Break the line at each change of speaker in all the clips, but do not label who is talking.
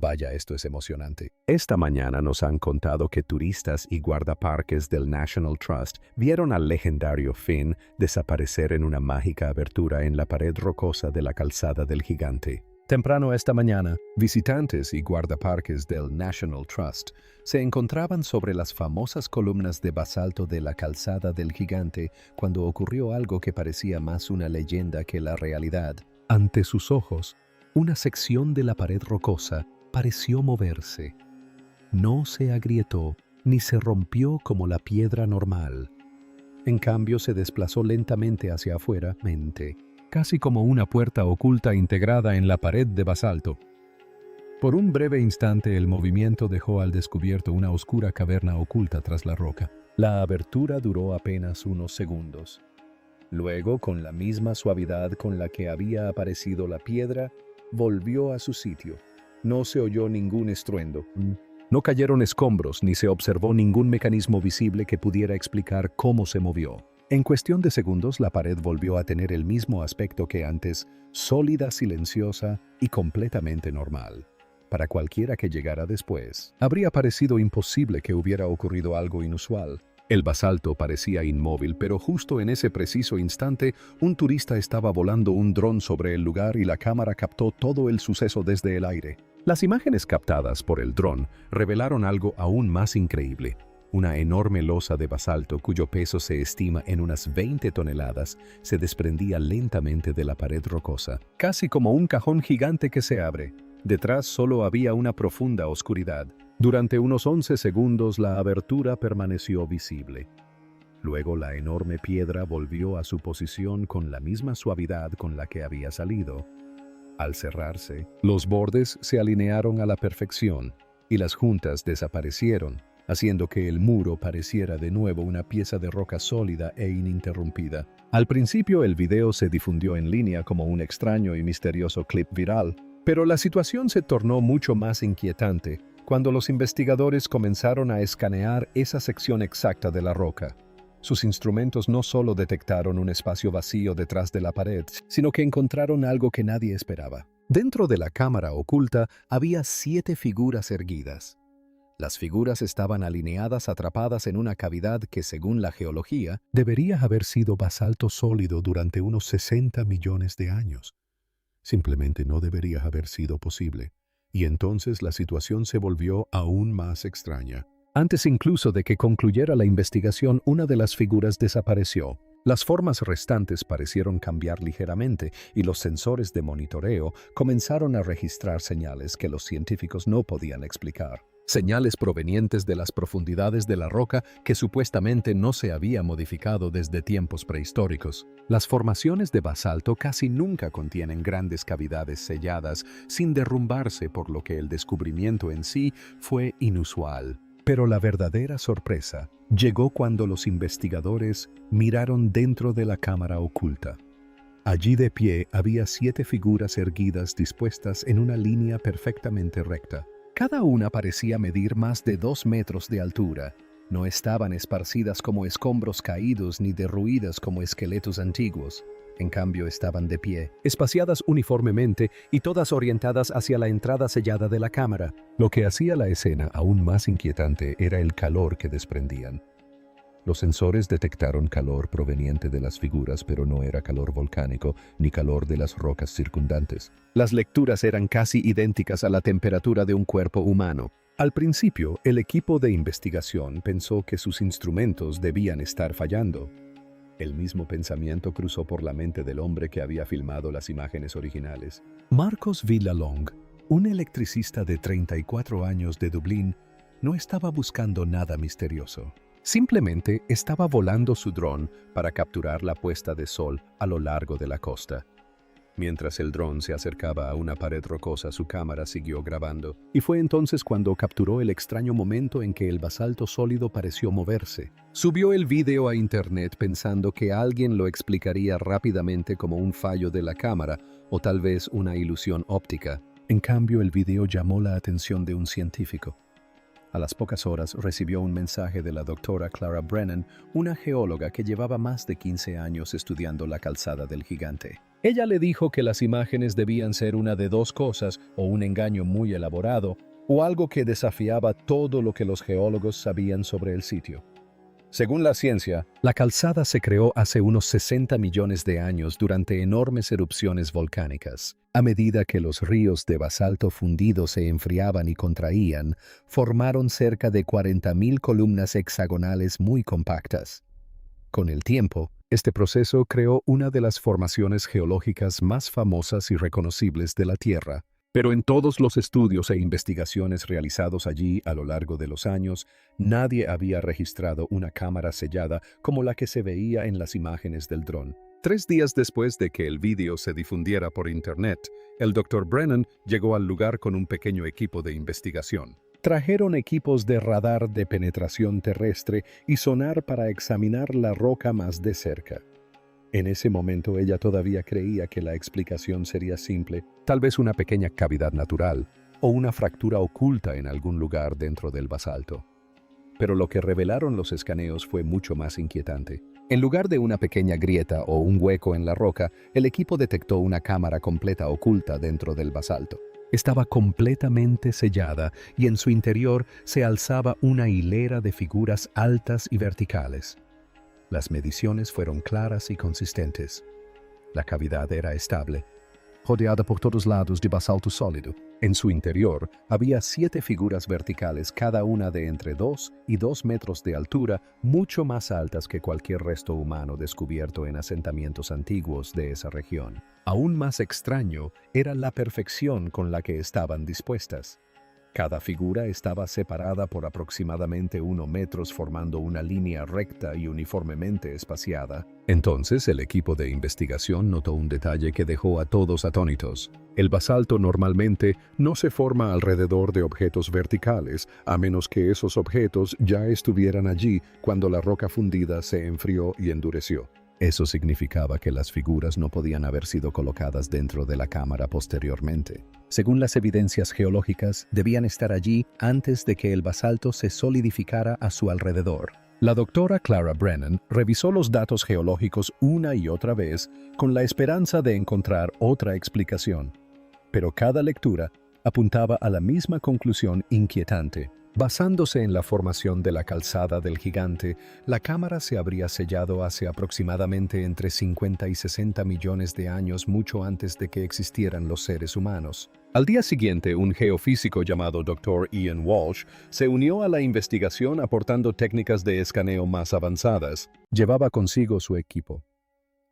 Vaya, esto es emocionante. Esta mañana nos han contado que turistas y guardaparques del National Trust vieron al legendario Finn desaparecer en una mágica abertura en la pared rocosa de la calzada del gigante. Temprano esta mañana, visitantes y guardaparques del National Trust se encontraban sobre las famosas columnas de basalto de la calzada del gigante cuando ocurrió algo que parecía más una leyenda que la realidad. Ante sus ojos, una sección de la pared rocosa pareció moverse. No se agrietó ni se rompió como la piedra normal. En cambio, se desplazó lentamente hacia afuera, casi como una puerta oculta integrada en la pared de basalto. Por un breve instante, el movimiento dejó al descubierto una oscura caverna oculta tras la roca. La abertura duró apenas unos segundos. Luego, con la misma suavidad con la que había aparecido la piedra, volvió a su sitio. No se oyó ningún estruendo. No cayeron escombros ni se observó ningún mecanismo visible que pudiera explicar cómo se movió. En cuestión de segundos, la pared volvió a tener el mismo aspecto que antes, sólida, silenciosa y completamente normal. Para cualquiera que llegara después, habría parecido imposible que hubiera ocurrido algo inusual. El basalto parecía inmóvil, pero justo en ese preciso instante, un turista estaba volando un dron sobre el lugar y la cámara captó todo el suceso desde el aire. Las imágenes captadas por el dron revelaron algo aún más increíble. Una enorme losa de basalto cuyo peso se estima en unas 20 toneladas se desprendía lentamente de la pared rocosa, casi como un cajón gigante que se abre. Detrás solo había una profunda oscuridad. Durante unos 11 segundos la abertura permaneció visible. Luego la enorme piedra volvió a su posición con la misma suavidad con la que había salido. Al cerrarse, los bordes se alinearon a la perfección y las juntas desaparecieron, haciendo que el muro pareciera de nuevo una pieza de roca sólida e ininterrumpida. Al principio el video se difundió en línea como un extraño y misterioso clip viral, pero la situación se tornó mucho más inquietante cuando los investigadores comenzaron a escanear esa sección exacta de la roca. Sus instrumentos no solo detectaron un espacio vacío detrás de la pared, sino que encontraron algo que nadie esperaba. Dentro de la cámara oculta había 7 figuras erguidas. Las figuras estaban alineadas atrapadas en una cavidad que, según la geología, debería haber sido basalto sólido durante unos 60 millones de años. Simplemente no debería haber sido posible. Y entonces la situación se volvió aún más extraña. Antes incluso de que concluyera la investigación, una de las figuras desapareció. Las formas restantes parecieron cambiar ligeramente y los sensores de monitoreo comenzaron a registrar señales que los científicos no podían explicar. Señales provenientes de las profundidades de la roca que supuestamente no se había modificado desde tiempos prehistóricos. Las formaciones de basalto casi nunca contienen grandes cavidades selladas sin derrumbarse, por lo que el descubrimiento en sí fue inusual. Pero la verdadera sorpresa llegó cuando los investigadores miraron dentro de la cámara oculta. Allí de pie había 7 figuras erguidas dispuestas en una línea perfectamente recta. Cada una parecía medir más de 2 metros de altura. No estaban esparcidas como escombros caídos ni derruidas como esqueletos antiguos. En cambio, estaban de pie, espaciadas uniformemente y todas orientadas hacia la entrada sellada de la cámara. Lo que hacía la escena aún más inquietante era el calor que desprendían. Los sensores detectaron calor proveniente de las figuras, pero no era calor volcánico ni calor de las rocas circundantes. Las lecturas eran casi idénticas a la temperatura de un cuerpo humano. Al principio, el equipo de investigación pensó que sus instrumentos debían estar fallando. El mismo pensamiento cruzó por la mente del hombre que había filmado las imágenes originales. Marcos Villalong, un electricista de 34 años de Dublín, no estaba buscando nada misterioso. Simplemente estaba volando su dron para capturar la puesta de sol a lo largo de la costa. Mientras el dron se acercaba a una pared rocosa, su cámara siguió grabando, y fue entonces cuando capturó el extraño momento en que el basalto sólido pareció moverse. Subió el video a internet pensando que alguien lo explicaría rápidamente como un fallo de la cámara o tal vez una ilusión óptica. En cambio, el video llamó la atención de un científico. A las pocas horas recibió un mensaje de la doctora Clara Brennan, una geóloga que llevaba más de 15 años estudiando la calzada del gigante. Ella le dijo que las imágenes debían ser una de dos cosas, o un engaño muy elaborado, o algo que desafiaba todo lo que los geólogos sabían sobre el sitio. Según la ciencia, la calzada se creó hace unos 60 millones de años durante enormes erupciones volcánicas. A medida que los ríos de basalto fundido se enfriaban y contraían, formaron cerca de 40.000 columnas hexagonales muy compactas. Con el tiempo, este proceso creó una de las formaciones geológicas más famosas y reconocibles de la Tierra. Pero en todos los estudios e investigaciones realizados allí a lo largo de los años, nadie había registrado una cámara sellada como la que se veía en las imágenes del dron. 3 días después de que el vídeo se difundiera por Internet, el Dr. Brennan llegó al lugar con un pequeño equipo de investigación. Trajeron equipos de radar de penetración terrestre y sonar para examinar la roca más de cerca. En ese momento ella todavía creía que la explicación sería simple, tal vez una pequeña cavidad natural o una fractura oculta en algún lugar dentro del basalto. Pero lo que revelaron los escaneos fue mucho más inquietante. En lugar de una pequeña grieta o un hueco en la roca, el equipo detectó una cámara completa oculta dentro del basalto. Estaba completamente sellada y en su interior se alzaba una hilera de figuras altas y verticales. Las mediciones fueron claras y consistentes. La cavidad era estable, rodeada por todos lados de basalto sólido. En su interior había 7 figuras verticales, cada una de entre 2 y 2 metros de altura, mucho más altas que cualquier resto humano descubierto en asentamientos antiguos de esa región. Aún más extraño era la perfección con la que estaban dispuestas. Cada figura estaba separada por aproximadamente 1 metro formando una línea recta y uniformemente espaciada. Entonces el equipo de investigación notó un detalle que dejó a todos atónitos. El basalto normalmente no se forma alrededor de objetos verticales, a menos que esos objetos ya estuvieran allí cuando la roca fundida se enfrió y endureció. Eso significaba que las figuras no podían haber sido colocadas dentro de la cámara posteriormente. Según las evidencias geológicas, debían estar allí antes de que el basalto se solidificara a su alrededor. La doctora Clara Brennan revisó los datos geológicos una y otra vez con la esperanza de encontrar otra explicación. Pero cada lectura apuntaba a la misma conclusión inquietante. Basándose en la formación de la calzada del gigante, la cámara se habría sellado hace aproximadamente entre 50 y 60 millones de años, mucho antes de que existieran los seres humanos. Al día siguiente, un geofísico llamado Dr. Ian Walsh se unió a la investigación aportando técnicas de escaneo más avanzadas. Llevaba consigo su equipo.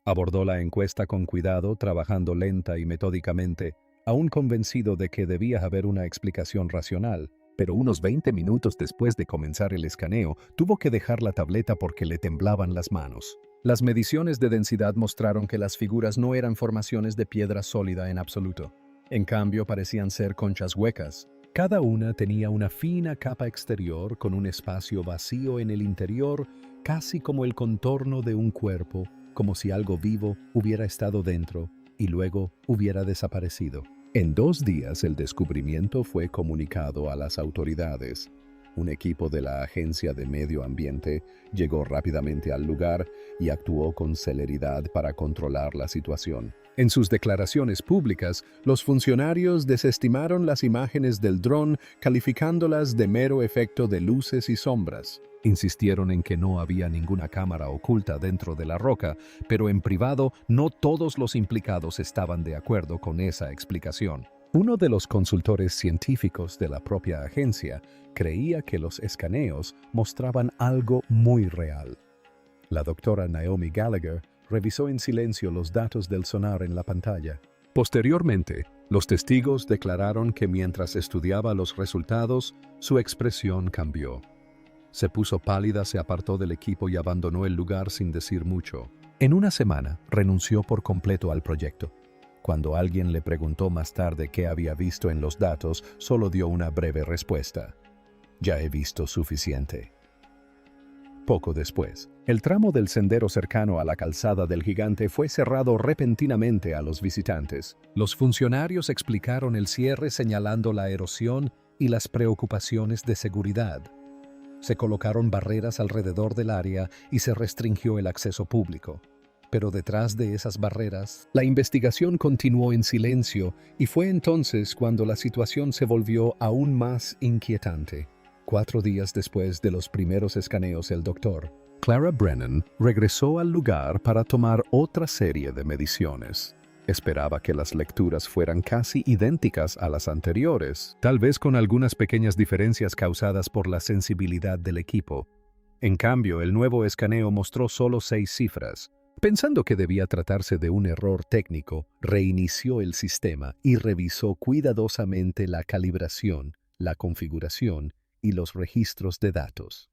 Abordó la encuesta con cuidado, trabajando lenta y metódicamente, aún convencido de que debía haber una explicación racional. Pero unos 20 minutos después de comenzar el escaneo, tuvo que dejar la tableta porque le temblaban las manos. Las mediciones de densidad mostraron que las figuras no eran formaciones de piedra sólida en absoluto. En cambio, parecían ser conchas huecas. Cada una tenía una fina capa exterior con un espacio vacío en el interior, casi como el contorno de un cuerpo, como si algo vivo hubiera estado dentro y luego hubiera desaparecido. En 2 días el descubrimiento fue comunicado a las autoridades. Un equipo de la Agencia de Medio Ambiente llegó rápidamente al lugar y actuó con celeridad para controlar la situación. En sus declaraciones públicas, los funcionarios desestimaron las imágenes del dron, calificándolas de mero efecto de luces y sombras. Insistieron en que no había ninguna cámara oculta dentro de la roca, pero en privado no todos los implicados estaban de acuerdo con esa explicación. Uno de los consultores científicos de la propia agencia creía que los escaneos mostraban algo muy real. La doctora Naomi Gallagher revisó en silencio los datos del sonar en la pantalla. Posteriormente, los testigos declararon que mientras estudiaba los resultados, su expresión cambió. Se puso pálida, se apartó del equipo y abandonó el lugar sin decir mucho. En una semana, renunció por completo al proyecto. Cuando alguien le preguntó más tarde qué había visto en los datos, solo dio una breve respuesta. Ya he visto suficiente. Poco después, el tramo del sendero cercano a la calzada del gigante fue cerrado repentinamente a los visitantes. Los funcionarios explicaron el cierre señalando la erosión y las preocupaciones de seguridad. Se colocaron barreras alrededor del área y se restringió el acceso público. Pero detrás de esas barreras, la investigación continuó en silencio y fue entonces cuando la situación se volvió aún más inquietante. 4 días después de los primeros escaneos, el doctor Clara Brennan regresó al lugar para tomar otra serie de mediciones. Esperaba que las lecturas fueran casi idénticas a las anteriores, tal vez con algunas pequeñas diferencias causadas por la sensibilidad del equipo. En cambio, el nuevo escaneo mostró solo 6 cifras. Pensando que debía tratarse de un error técnico, reinició el sistema y revisó cuidadosamente la calibración, la configuración y los registros de datos.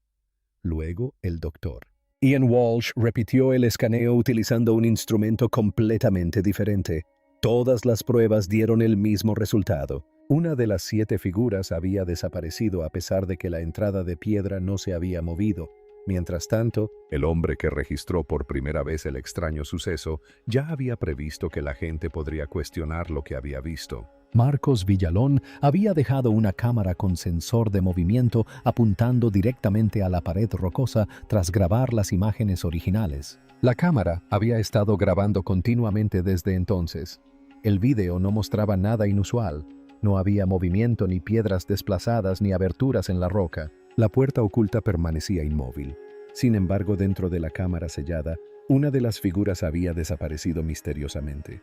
Luego, el doctor Ian Walsh repitió el escaneo utilizando un instrumento completamente diferente. Todas las pruebas dieron el mismo resultado. Una de las 7 figuras había desaparecido a pesar de que la entrada de piedra no se había movido. Mientras tanto, el hombre que registró por primera vez el extraño suceso ya había previsto que la gente podría cuestionar lo que había visto. Marcos Villalón había dejado una cámara con sensor de movimiento apuntando directamente a la pared rocosa tras grabar las imágenes originales. La cámara había estado grabando continuamente desde entonces. El vídeo no mostraba nada inusual. No había movimiento, ni piedras desplazadas, ni aberturas en la roca. La puerta oculta permanecía inmóvil. Sin embargo, dentro de la cámara sellada, una de las figuras había desaparecido misteriosamente.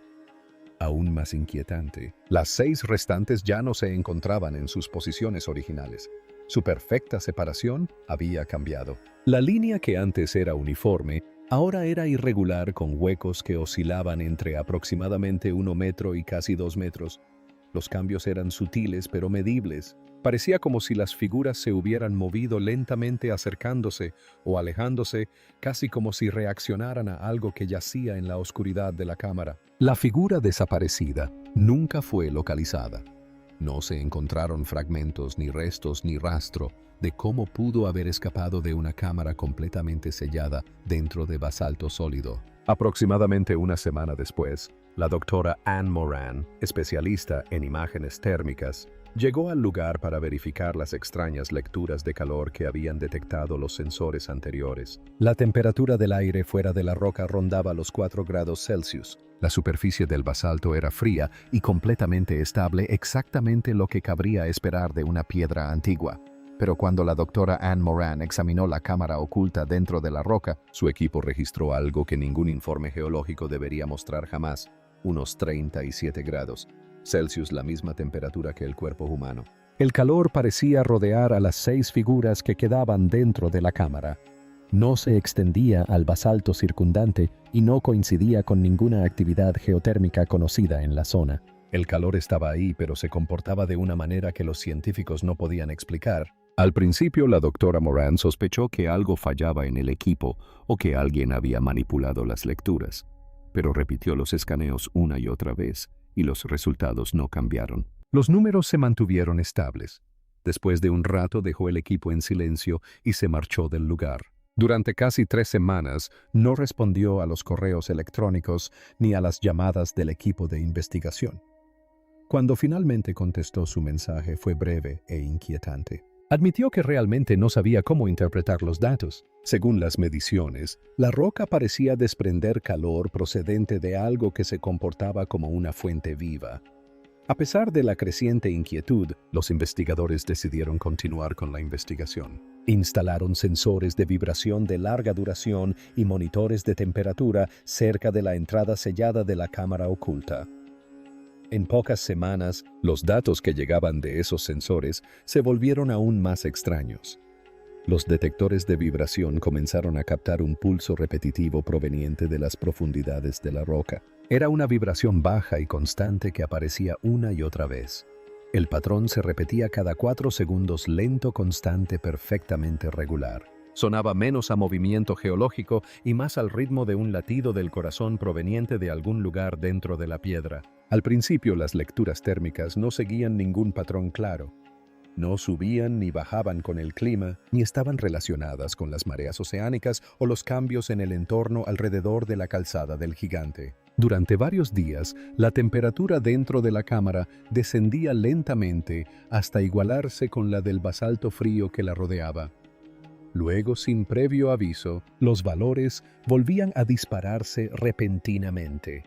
Aún más inquietante, las 6 restantes ya no se encontraban en sus posiciones originales. Su perfecta separación había cambiado. La línea que antes era uniforme, ahora era irregular con huecos que oscilaban entre aproximadamente 1 metro y casi 2 metros. Los cambios eran sutiles pero medibles. Parecía como si las figuras se hubieran movido lentamente acercándose o alejándose, casi como si reaccionaran a algo que yacía en la oscuridad de la cámara. La figura desaparecida nunca fue localizada. No se encontraron fragmentos, ni restos, ni rastro de cómo pudo haber escapado de una cámara completamente sellada dentro de basalto sólido. Aproximadamente una semana después, la doctora Anne Moran, especialista en imágenes térmicas, llegó al lugar para verificar las extrañas lecturas de calor que habían detectado los sensores anteriores. La temperatura del aire fuera de la roca rondaba los 4 grados Celsius. La superficie del basalto era fría y completamente estable, exactamente lo que cabría esperar de una piedra antigua. Pero cuando la doctora Anne Moran examinó la cámara oculta dentro de la roca, su equipo registró algo que ningún informe geológico debería mostrar jamás: unos 37 grados Celsius, la misma temperatura que el cuerpo humano. El calor parecía rodear a las 6 figuras que quedaban dentro de la cámara. No se extendía al basalto circundante y no coincidía con ninguna actividad geotérmica conocida en la zona. El calor estaba ahí, pero se comportaba de una manera que los científicos no podían explicar. Al principio, la doctora Moran sospechó que algo fallaba en el equipo o que alguien había manipulado las lecturas, pero repitió los escaneos una y otra vez, y los resultados no cambiaron. Los números se mantuvieron estables. Después de un rato dejó el equipo en silencio y se marchó del lugar. Durante casi 3 semanas no respondió a los correos electrónicos ni a las llamadas del equipo de investigación. Cuando finalmente contestó, su mensaje fue breve e inquietante. Admitió que realmente no sabía cómo interpretar los datos. Según las mediciones, la roca parecía desprender calor procedente de algo que se comportaba como una fuente viva. A pesar de la creciente inquietud, los investigadores decidieron continuar con la investigación. Instalaron sensores de vibración de larga duración y monitores de temperatura cerca de la entrada sellada de la cámara oculta. En pocas semanas, los datos que llegaban de esos sensores se volvieron aún más extraños. Los detectores de vibración comenzaron a captar un pulso repetitivo proveniente de las profundidades de la roca. Era una vibración baja y constante que aparecía una y otra vez. El patrón se repetía cada 4 segundos, lento, constante, perfectamente regular. Sonaba menos a movimiento geológico y más al ritmo de un latido del corazón proveniente de algún lugar dentro de la piedra. Al principio, las lecturas térmicas no seguían ningún patrón claro. No subían ni bajaban con el clima, ni estaban relacionadas con las mareas oceánicas o los cambios en el entorno alrededor de la calzada del gigante. Durante varios días, la temperatura dentro de la cámara descendía lentamente hasta igualarse con la del basalto frío que la rodeaba. Luego, sin previo aviso, los valores volvían a dispararse repentinamente.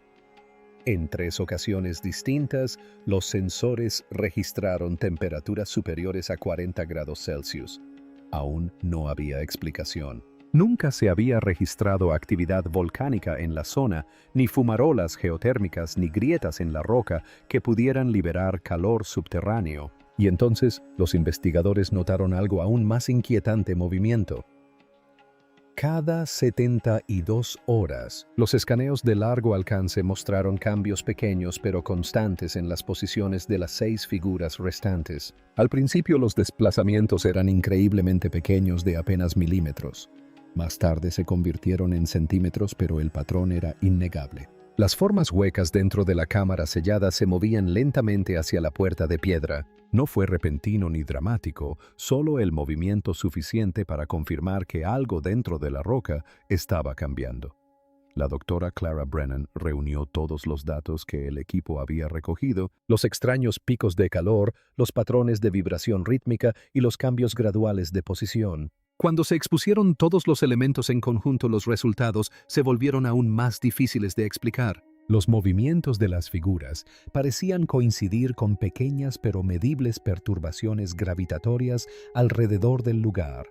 En 3 ocasiones distintas, los sensores registraron temperaturas superiores a 40 grados Celsius. Aún no había explicación. Nunca se había registrado actividad volcánica en la zona, ni fumarolas geotérmicas ni grietas en la roca que pudieran liberar calor subterráneo. Y entonces los investigadores notaron algo aún más inquietante: movimiento. Cada 72 horas, los escaneos de largo alcance mostraron cambios pequeños pero constantes en las posiciones de las 6 figuras restantes. Al principio los desplazamientos eran increíblemente pequeños, de apenas milímetros. Más tarde se convirtieron en centímetros, pero el patrón era innegable. Las formas huecas dentro de la cámara sellada se movían lentamente hacia la puerta de piedra. No fue repentino ni dramático, solo el movimiento suficiente para confirmar que algo dentro de la roca estaba cambiando. La doctora Clara Brennan reunió todos los datos que el equipo había recogido: los extraños picos de calor, los patrones de vibración rítmica y los cambios graduales de posición. Cuando se expusieron todos los elementos en conjunto, los resultados se volvieron aún más difíciles de explicar. Los movimientos de las figuras parecían coincidir con pequeñas pero medibles perturbaciones gravitatorias alrededor del lugar.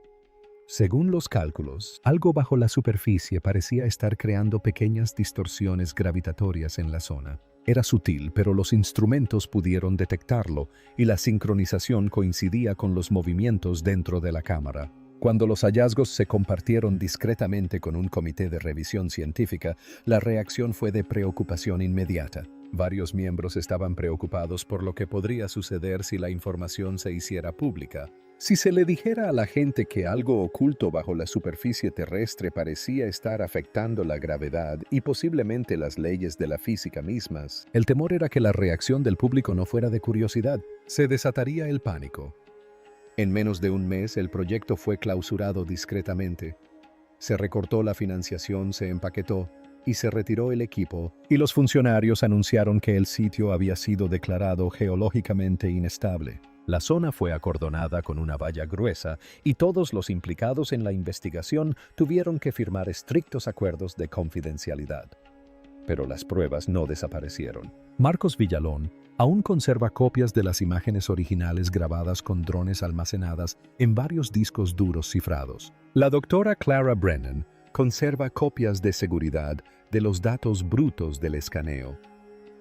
Según los cálculos, algo bajo la superficie parecía estar creando pequeñas distorsiones gravitatorias en la zona. Era sutil, pero los instrumentos pudieron detectarlo, y la sincronización coincidía con los movimientos dentro de la cámara. Cuando los hallazgos se compartieron discretamente con un comité de revisión científica, la reacción fue de preocupación inmediata. Varios miembros estaban preocupados por lo que podría suceder si la información se hiciera pública. Si se le dijera a la gente que algo oculto bajo la superficie terrestre parecía estar afectando la gravedad y posiblemente las leyes de la física mismas, el temor era que la reacción del público no fuera de curiosidad. Se desataría el pánico. En menos de un mes, el proyecto fue clausurado discretamente. Se recortó la financiación, se empaquetó y se retiró el equipo, y los funcionarios anunciaron que el sitio había sido declarado geológicamente inestable. La zona fue acordonada con una valla gruesa y todos los implicados en la investigación tuvieron que firmar estrictos acuerdos de confidencialidad. Pero las pruebas no desaparecieron. Marcos Villalón aún conserva copias de las imágenes originales grabadas con drones almacenadas en varios discos duros cifrados. La doctora Clara Brennan conserva copias de seguridad de los datos brutos del escaneo.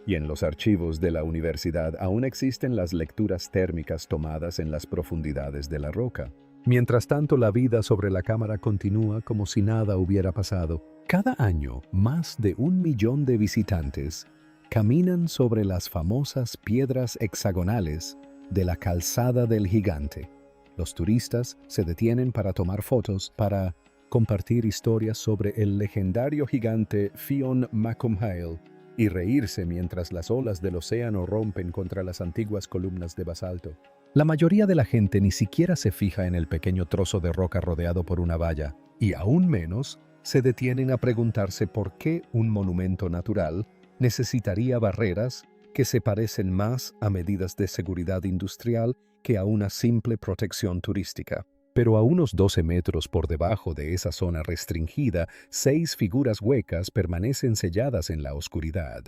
Y en los archivos de la universidad aún existen las lecturas térmicas tomadas en las profundidades de la roca. Mientras tanto, la vida sobre la cámara continúa como si nada hubiera pasado. Cada año, más de 1 millón de visitantes caminan sobre las famosas piedras hexagonales de la calzada del gigante. Los turistas se detienen para tomar fotos, para compartir historias sobre el legendario gigante Fionn Macumphail y reírse mientras las olas del océano rompen contra las antiguas columnas de basalto. La mayoría de la gente ni siquiera se fija en el pequeño trozo de roca rodeado por una valla, y aún menos se detienen a preguntarse por qué un monumento natural necesitaría barreras que se parecen más a medidas de seguridad industrial que a una simple protección turística. Pero a unos 12 metros por debajo de esa zona restringida, 6 figuras huecas permanecen selladas en la oscuridad.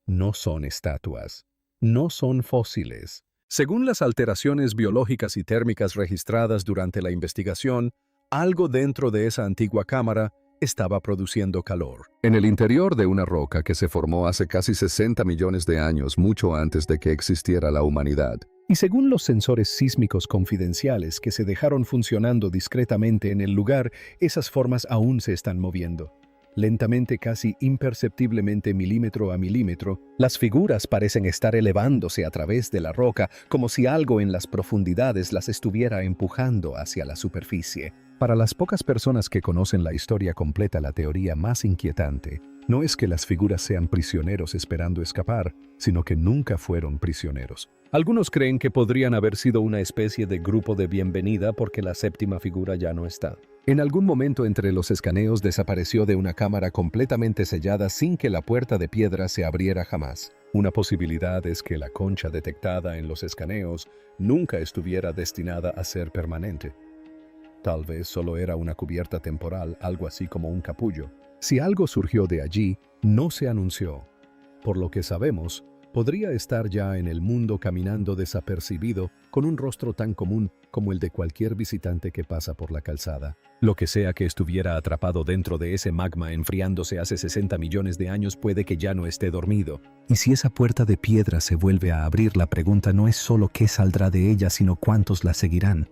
No son estatuas, no son fósiles. Según las alteraciones biológicas y térmicas registradas durante la investigación, algo dentro de esa antigua cámara estaba produciendo calor. En el interior de una roca que se formó hace casi 60 millones de años, mucho antes de que existiera la humanidad. Y según los sensores sísmicos confidenciales que se dejaron funcionando discretamente en el lugar, esas formas aún se están moviendo. Lentamente, casi imperceptiblemente, milímetro a milímetro, las figuras parecen estar elevándose a través de la roca, como si algo en las profundidades las estuviera empujando hacia la superficie. Para las pocas personas que conocen la historia completa, la teoría más inquietante no es que las figuras sean prisioneros esperando escapar, sino que nunca fueron prisioneros. Algunos creen que podrían haber sido una especie de grupo de bienvenida porque la séptima figura ya no está. En algún momento entre los escaneos desapareció de una cámara completamente sellada sin que la puerta de piedra se abriera jamás. Una posibilidad es que la concha detectada en los escaneos nunca estuviera destinada a ser permanente. Tal vez solo era una cubierta temporal, algo así como un capullo. Si algo surgió de allí, no se anunció. Por lo que sabemos, podría estar ya en el mundo caminando desapercibido con un rostro tan común como el de cualquier visitante que pasa por la calzada. Lo que sea que estuviera atrapado dentro de ese magma enfriándose hace 60 millones de años puede que ya no esté dormido. Y si esa puerta de piedra se vuelve a abrir, la pregunta no es solo qué saldrá de ella, sino cuántos la seguirán.